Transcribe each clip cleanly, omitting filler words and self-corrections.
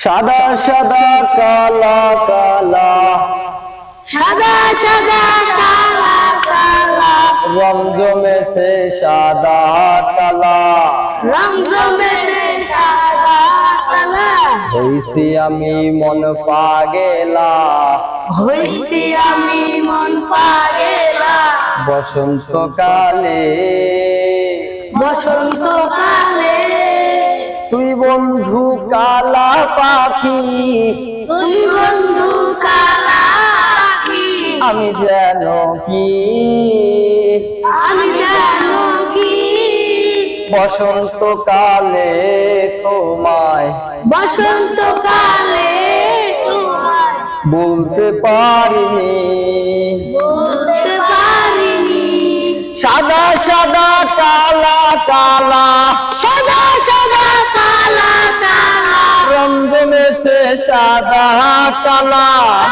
সাদা সাদা কালা কালা, সাদা সাদা কালা কালা, রং জমেছে সাদা কালা, রং জমেছে সাদা কালা। হইছি আমি মন পাগেলা, হইছি আমি মন পাগেলা, বসন্তকালে বসন্তকালে। তুই বন্ধু কালা পাখি, তুই বন্ধু কালা পাখি, আমি যেন কি, আমি জানো কি। বসন্তকালে তোমায় বসন্তকালে তোমায় বলতে পারিনি, বলতে পারিনি। সাদা সাদা কালা কালা, সাদা সাদা কালা কালা, রং জমেছে সাদা কালা,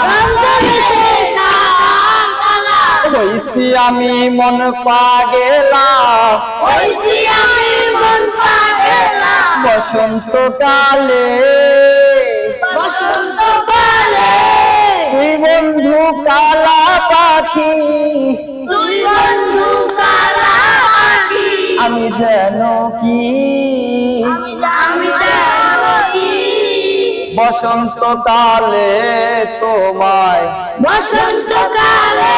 রং জমেছে সাদা কালা। হইছি আমি মন পাগেলা, হইছি আমি মন পাগেলা, বসন্তকালে বসন্তকালে। তুই বন্ধু কালা পাখি, তুই বন্ধু কালা পাখি, আমি যেন কি, আমি জানো কি। বসন্তকালে তোমায় বসন্তকালে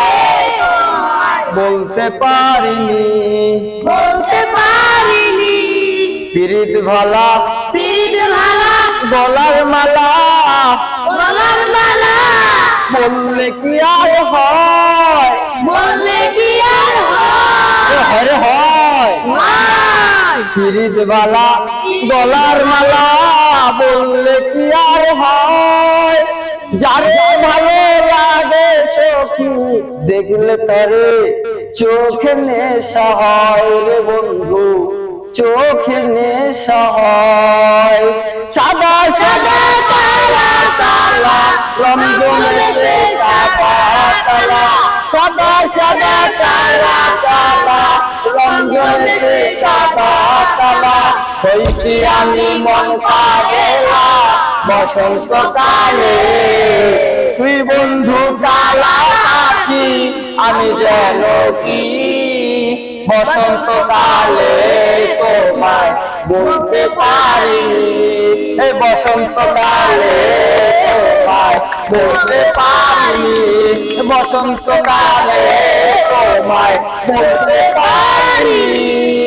তোমায় বলতে পারিনি, বলতে পারিনি। পিরিত ভালা পিরিত ভালা গলার মালা, গলার মালা, বললে কি আর হয়, বললে কি আর হরে হয়। হয়। পিরিত ভালা গলার মালা, বললে কি আর হয়। যারে ভালো লাগে সখী, দেখলে তারে চোখে নেশা হয় রে বন্ধু, চোখে নেশা হয়। সাদা সাদা কালা কালা, রং জমেছে সাদা কালা, সাদা সাদা কালা কালা, রং জমেছে সাদা কালা। হইছি আমি মন পাগেলা, বসন্তকালে তুই বন্ধু কালা পাখি, আমি যেন কি, বসন্তকালে তোমায় বলতে পারিনি, এই বসন্তকালে তোমায় বলতে পারিনি, বসন্তকালে তোমায় বলতে পারিনি।